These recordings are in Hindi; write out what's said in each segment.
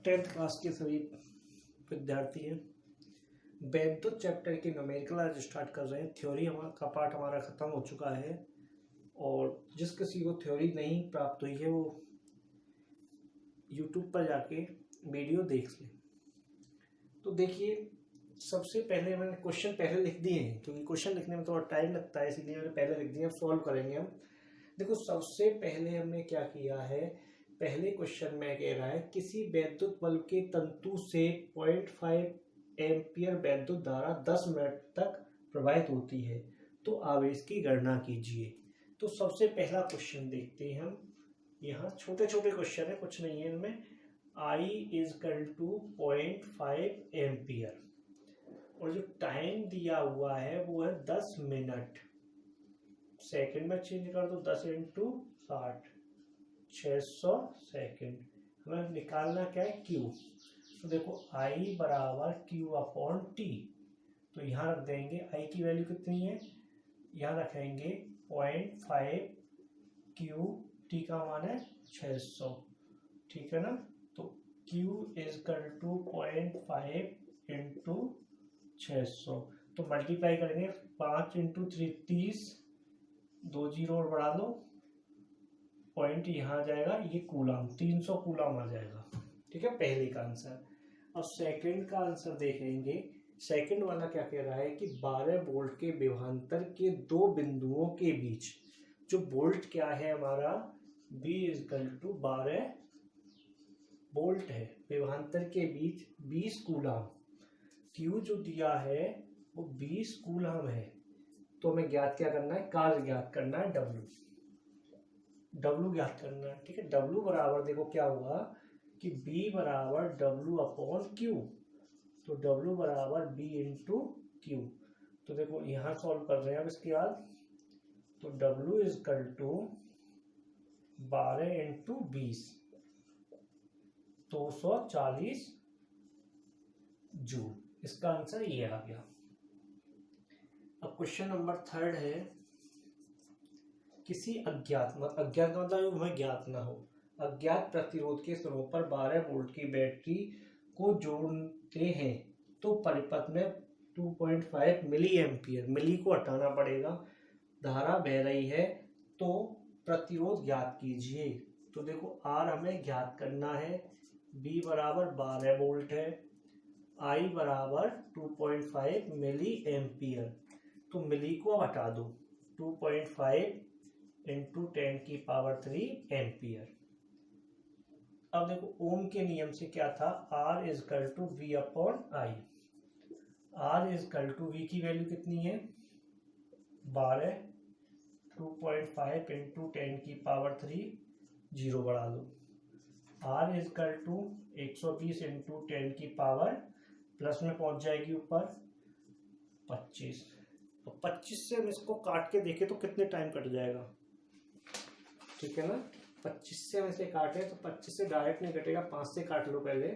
10th क्लास के सभी विद्यार्थी हैं। वैद्युत चैप्टर की न्यूमेरिकल आज स्टार्ट कर रहे हैं। थ्योरी का पार्ट हमारा ख़त्म हो चुका है और जिस किसी को थ्योरी नहीं प्राप्त हुई है वो यूट्यूब पर जाके वीडियो देख लें। तो देखिए, सबसे पहले मैंने क्वेश्चन पहले लिख दिए हैं क्योंकि क्वेश्चन लिखने में थोड़ा टाइम लगता है, इसीलिए मैंने पहले लिख दिए। अब सॉल्व करेंगे हम। देखो, सबसे पहले हमने क्या किया है, पहले क्वेश्चन में कह रहा है किसी वैद्युत बल्ब के तंतु से 0.5 एम्पियर वैद्युत धारा 10 मिनट तक प्रवाहित होती है, तो आवेश की गणना कीजिए। तो सबसे पहला क्वेश्चन देखते हैं हम। यहाँ छोटे छोटे क्वेश्चन है, कुछ नहीं है इनमें। I इजकल टू 0.5 एम्पियर और जो टाइम दिया हुआ है वो है 10 मिनट। सेकंड में चेंज कर दो, 10 इंटू 60, 600 सेकेंड। हमें निकालना क्या है, Q। तो देखो I बराबर Q अपॉन T। तो यहाँ रख देंगे I की वैल्यू कितनी है, यहाँ रखेंगे 0.5, Q, T का मान है 600, ठीक है ना। तो Q इजकल टू 0.5 इंटू 600। तो मल्टीप्लाई करेंगे, 5 इंटू 3 30, 2 जीरो और बढ़ा दो, पॉइंट यहाँ आ जाएगा, ये कूलम 300 कूलम आ जाएगा, ठीक है, पहले का आंसर। अब सेकंड का आंसर देखेंगे। सेकंड वाला क्या कह रहा है कि 12 वोल्ट के विभवांतर के दो बिंदुओं के बीच जो वोल्ट क्या है हमारा, V इजकल टू 12 वोल्ट है, विभवांतर के बीच 20 कूलम। Q जो दिया है वो 20 कूलम है। तो हमें ज्ञात क्या करना है, कार्य ज्ञात करना है, W ज्ञात करना है, ठीक है। W बराबर देखो क्या हुआ कि B बराबर W अपॉन Q। तो W बराबर B इंटू Q। तो देखो यहाँ सॉल्व कर रहे हैं अब इसके बाद। तो W equal to 12 into 20, 240 joule. इसका आंसर ये आ गया। अब क्वेश्चन नंबर 3 है, किसी अज्ञात मतलब हमें ज्ञात ना हो, अज्ञात प्रतिरोध के सिरों पर 12 वोल्ट की बैटरी को जोड़ते हैं तो परिपथ में 2.5 मिली एम्पियर, मिली को हटाना पड़ेगा, धारा बह रही है, तो प्रतिरोध ज्ञात कीजिए। तो देखो R हमें ज्ञात करना है, B बराबर 12 वोल्ट है, I बराबर 2.5 मिली एम्पियर। तो मिली को हटा दो, 2.5 इंटू 10 की पावर 3 एम्पियर। अब देखो ओम के नियम से क्या था, R is equal to V upon I। R is equal to V की वैल्यू कितनी है, 12, 2.5 इंटू 10 की पावर 3, जीरो बढ़ा दो। R इजकल टू 120 इंटू 10 की पावर, प्लस में पहुंच जाएगी ऊपर 25। तो 25 से हम इसको काट के देखें तो कितने टाइम कट जाएगा, ठीक है ना। 25 से हम इसे काटे तो 25 से डायरेक्ट नहीं कटेगा, 5 से काट लो पहले।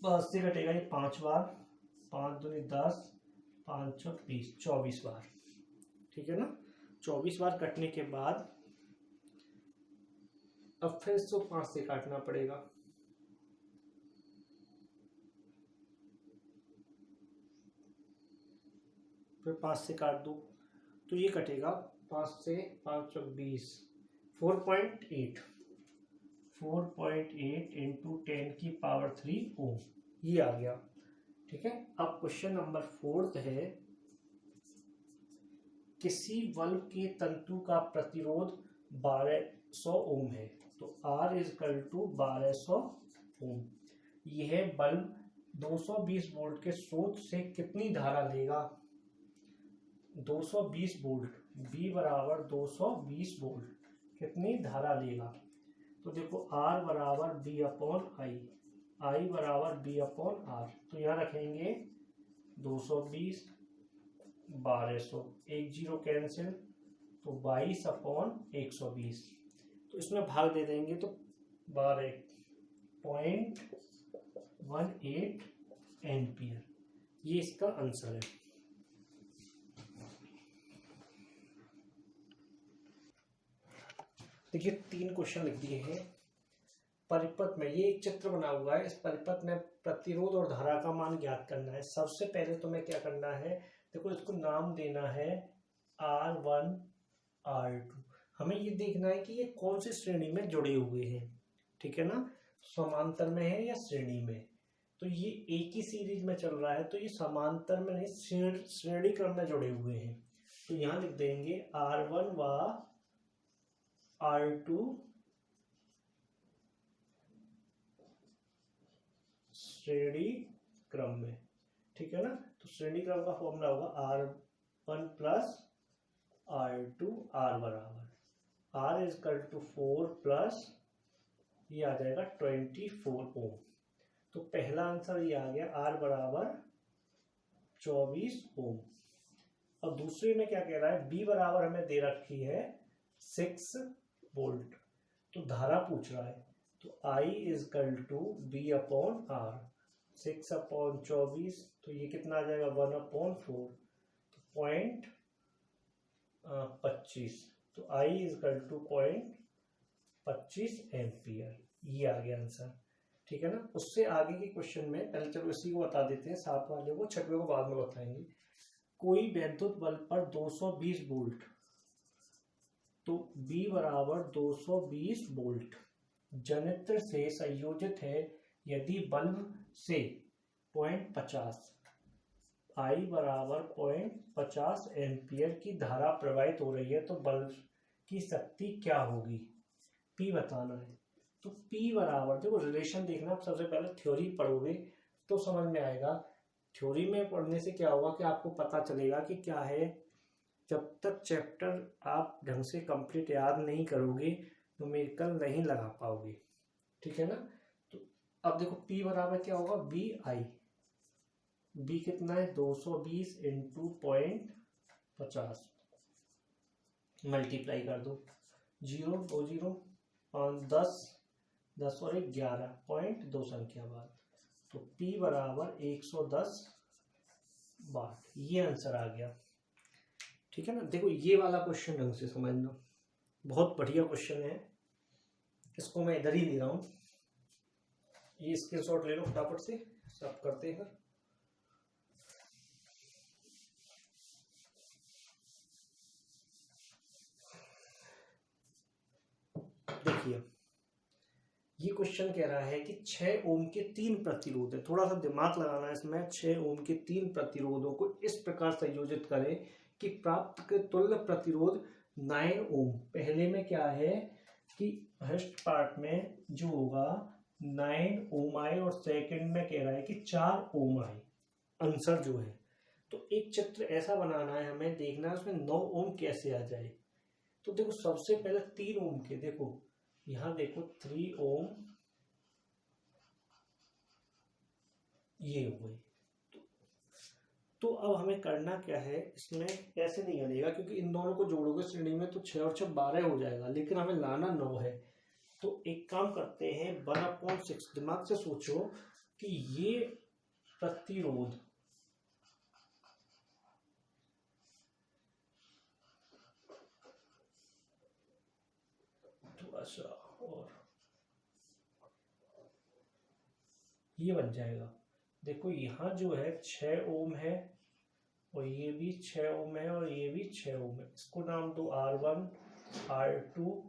5 से कटेगा ये 5 बार, 5 दूनी 10, 5 और 20, 24 बार, ठीक है ना। 24 बार कटने के बाद अब फिर इसको 5 से काटना पड़ेगा। फिर 5 से काट दो तो ये कटेगा, 5 से 5 और 20, 4.8 इंटू 10 की पावर 3 ओम, ये आ गया, ठीक है। अब क्वेश्चन नंबर 4 है, किसी बल्ब के तंतु का प्रतिरोध 1200 ओम है, तो R इजकल टू 1200 ओम। यह बल्ब 220 वोल्ट के स्रोत से कितनी धारा लेगा, 220 वोल्ट, B बराबर 220 वोल्ट, कितनी धारा लेगा। तो देखो R बराबर B अपॉन I बराबर B अपॉन R। तो यहाँ रखेंगे 220, 1200, एक जीरो कैंसिल, तो 22 अपॉन 120। तो इसमें भाग दे देंगे तो 12.18 एम्पियर, ये इसका आंसर है। देखिए 3 क्वेश्चन लिख दिए हैं। परिपथ में ये एक चित्र बना हुआ है, इस परिपथ में प्रतिरोध और धारा का मान ज्ञात करना है। सबसे पहले तो मैं क्या करना है, देखो इसको नाम देना है R1 R2। हमें ये देखना है कि ये कौन सी श्रेणी में जुड़े हुए हैं, ठीक है ना, समांतर में है या श्रेणी में। तो ये एक ही सीरीज में चल रहा है तो ये समांतर में नहीं श्रेणी क्रम में जुड़े हुए हैं। तो यहां लिख देंगे R1 व R2 श्रेणी क्रम में, ठीक है ना। तो श्रेणी क्रम का फॉर्मूला होगा R1 प्लस R2 R बराबर R इजकल टू 4 प्लस ये आ जाएगा 24 ओम। तो पहला आंसर ये आ गया R बराबर 24 ओम। अब दूसरे में क्या कह रहा है, B बराबर हमें दे रखी है 6 वोल्ट, तो धारा पूछ रहा है। तो I equal to B upon R, 6 upon 24 तो ये कितना आ जाएगा 1 अपॉन 4, तो 0.25, तो I इजकल टू 0.25 एम्पियर। ये आ गया आंसर, ठीक है ना। उससे आगे के क्वेश्चन में पहले चलो इसी को बता देते हैं, 7 वाले को, 6वें को बाद में बताएंगे। कोई वैद्युत बल्ब पर 220 वोल्ट, तो B बराबर 220 वोल्ट जनित्र से संयोजित है यदि बल्ब से 0.50 I बराबर 0.50 एम्पियर की धारा प्रवाहित हो रही है तो बल्ब की शक्ति क्या होगी, P बताना है। तो P बराबर, देखो रिलेशन देखना, आप सबसे पहले थ्योरी पढ़ोगे तो समझ में आएगा। थ्योरी में पढ़ने से क्या होगा कि आपको पता चलेगा कि क्या है। जब तक चैप्टर आप ढंग से कंप्लीट याद नहीं करोगे न्यूमेरिकल नहीं लगा पाओगे, ठीक है ना। तो अब देखो P बराबर क्या होगा, BI, B कितना है 220 इंटू 0.50, मल्टीप्लाई कर दो, 0 2 0 5 10 10 और 1 11 0.2 संख्या बाद, तो P बराबर 110 वाट। ये आंसर आ गया, ठीक है ना। देखो ये वाला क्वेश्चन ढंग से समझना, बहुत बढ़िया क्वेश्चन है, इसको मैं इधर ही ले रहा हूं, ये स्क्रीनशॉट ले लो फटाफट से, सब करते हैं। देखिए ये क्वेश्चन कह रहा है कि 6 ओम के 3 प्रतिरोध है, थोड़ा सा दिमाग लगाना है इसमें। 6 ओम के 3 प्रतिरोधों को इस प्रकार संयोजित करें कि प्राप्त के तुल्य प्रतिरोध 9 ओम। पहले में क्या है कि फर्स्ट पार्ट में जो होगा 9 ओम आए और सेकंड में कह रहा है कि 4 ओम आए, आंसर जो है। तो एक चित्र ऐसा बनाना है हमें, देखना है उसमें 9 ओम कैसे आ जाए। तो देखो सबसे पहले 3 ओम के, देखो यहां देखो 3 ओम ये हो गई। तो अब हमें करना क्या है, इसमें ऐसे नहीं बनेगा क्योंकि इन दोनों को जोड़ोगे श्रेणी में तो 6 और 6 12 हो जाएगा, लेकिन हमें लाना 9 है। तो एक काम करते हैं 1/6, दिमाग से सोचो कि ये प्रतिरोध थोड़ा सा और ये बन जाएगा। देखो यहाँ जो है 6 ओम है और ये भी 6 ओम है और ये भी 6 ओम है, इसको नाम दो R1 R2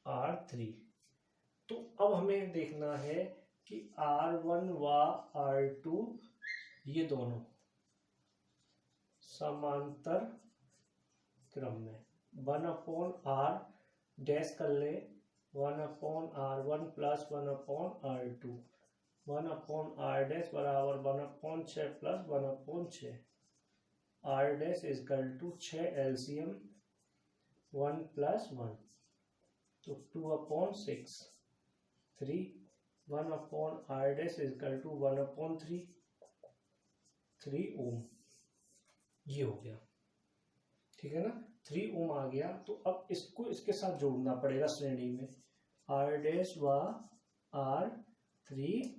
R3। तो अब हमें देखना है कि R1 व R2 ये दोनों समांतर क्रम में 1/R डैश कर ले, 1/R1 plus 1/R2, 1/R dash बराबर 1/6 plus 1/6, R dash equal to 6 LCM 1 plus 1, तो 2/6, 3, 1/R डैश इजकल टू 1/3, 3 ओम। ये हो गया, ठीक है ना, 3 ओम आ गया। तो अब इसको इसके साथ जोड़ना पड़ेगा श्रेणी में, R डैश व R3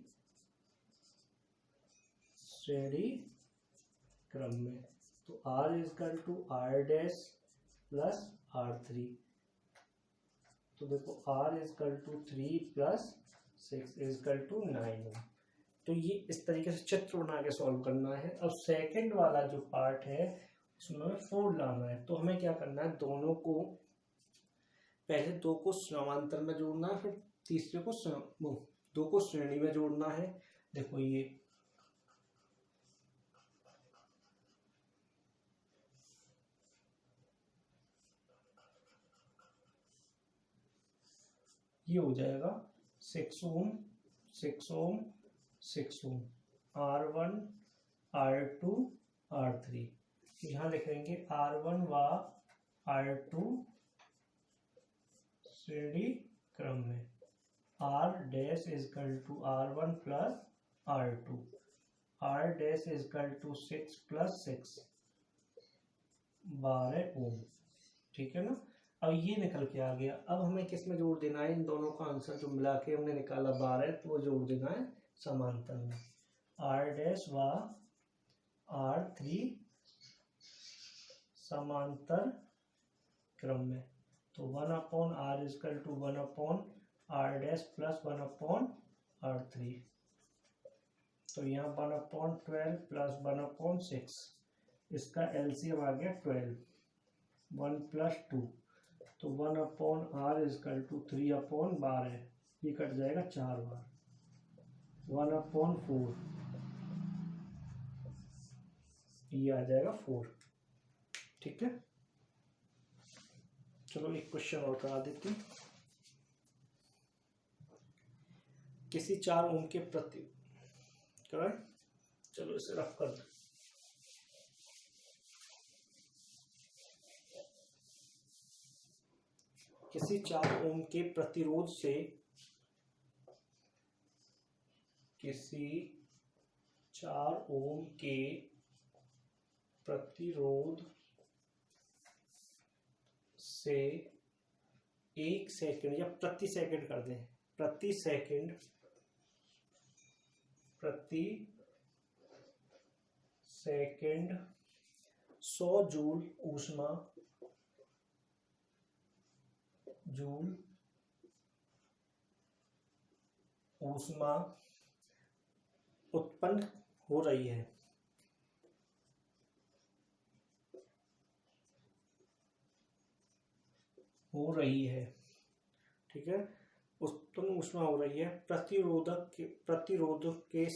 श्रेणी क्रम में, तो R इजकल टू R डैश प्लस R3, तो देखो R is equal to 3 plus 6 is equal to 9 ohm. तो ये इस तरीके से चित्र बना के सॉल्व करना है। अब सेकंड वाला जो पार्ट है इसमें 4 लाना है। तो हमें क्या करना है, दोनों को पहले 2 को समांतर में जोड़ना है, फिर तीसरे को 2 को श्रेणी में जोड़ना है। देखो ये हो जाएगा 6 ओम 6 ओम 6 ओम, R1 R2 R3। यहाँ लिखेंगे R1 व R2 श्रेणी क्रम में, R dash is equal to R1 plus R2, R dash is equal to 6 plus 6 12 ohm. ठीक है ना। अब ये निकल के आ गया। अब हमें किस में जोड़ देना है, इन दोनों का आंसर जो मिला के हमने निकाला 12, तो वो जोड़ देना है समांतर में, R डैश व R3 समांतर क्रम में। तो 1/r is equal to 1/r dash plus 1/r3। तो यहाँ 1/12 प्लस 1/6, इसका एलसीएम आ गया 12, 1 प्लस 2, तो 1/r इज इक्वल टू 3/12, ये कट जाएगा 4 बार, 1/4, ये आ जाएगा 4। ठीक है। चलो एक क्वेश्चन और करा देते हैं। किसी 4 ओम के प्रति कराए, चलो इसे रफ कर दो। किसी 4 ओम के प्रतिरोध से, किसी 4 ओम के प्रतिरोध से 1 सेकंड या प्रति सेकंड कर दें, प्रति सेकंड 100 जूल ऊष्मा उत्पन्न हो रही है। ठीक है, उत्पन्न ऊष्मा हो रही है प्रतिरोधक के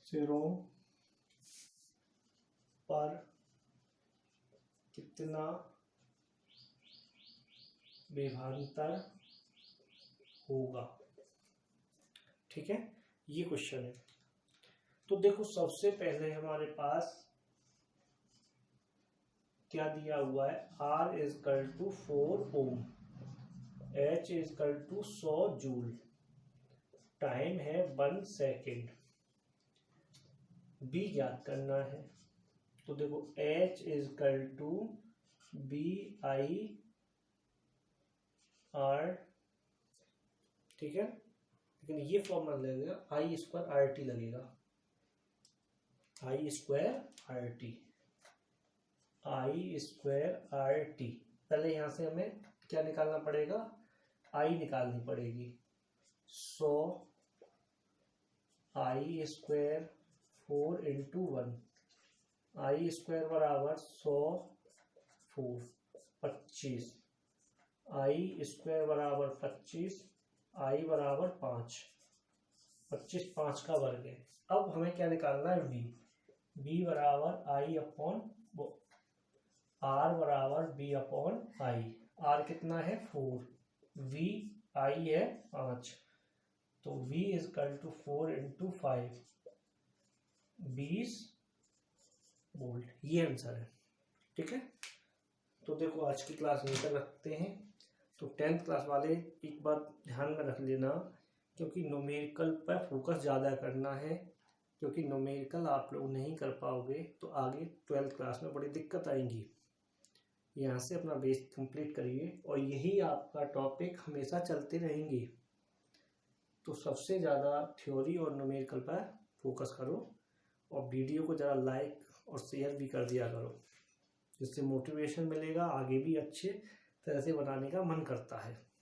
सिरों पर कितना विभवांतर होगा। ठीक है, ये क्वेश्चन है। तो देखो सबसे पहले हमारे पास क्या दिया हुआ है, R is equal to 4 ohm, H is equal to 100 joule, time है 1 सेकेंड, B ज्ञात करना है। तो देखो H is equal to BIR, ठीक है, लेकिन ये फॉर्मूला लगेगा I स्क्वायर RT लगेगा, I स्क्वायर RT। पहले यहां से हमें क्या निकालना पड़ेगा, I निकालनी पड़ेगी। 100 I square 4 into 1, I square बराबर 100 4 25, I स्क्वायर बराबर 25, I बराबर 5, 25 5 का वर्ग है। अब हमें क्या निकालना है, B बराबर I अपॉन R बराबर B अपॉन I। R कितना है 4, V I है 5, तो V is equal to 4 into 5, 20 volt, ये आंसर है। ठीक है, तो देखो आज की क्लास यहीं तक रखते हैं। तो 10th क्लास वाले एक बात ध्यान में रख लेना, क्योंकि न्यूमेरिकल पर फोकस ज़्यादा करना है, क्योंकि न्यूमेरिकल आप लोग नहीं कर पाओगे तो आगे 12th क्लास में बड़ी दिक्कत आएंगी। यहाँ से अपना बेस कंप्लीट करिए और यही आपका टॉपिक हमेशा चलते रहेंगे। तो सबसे ज़्यादा थ्योरी और न्यूमेरिकल पर फोकस करो और वीडियो को ज़रा लाइक और शेयर भी कर दिया करो, जिससे मोटिवेशन मिलेगा, आगे भी अच्छे तरह से बनाने का मन करता है।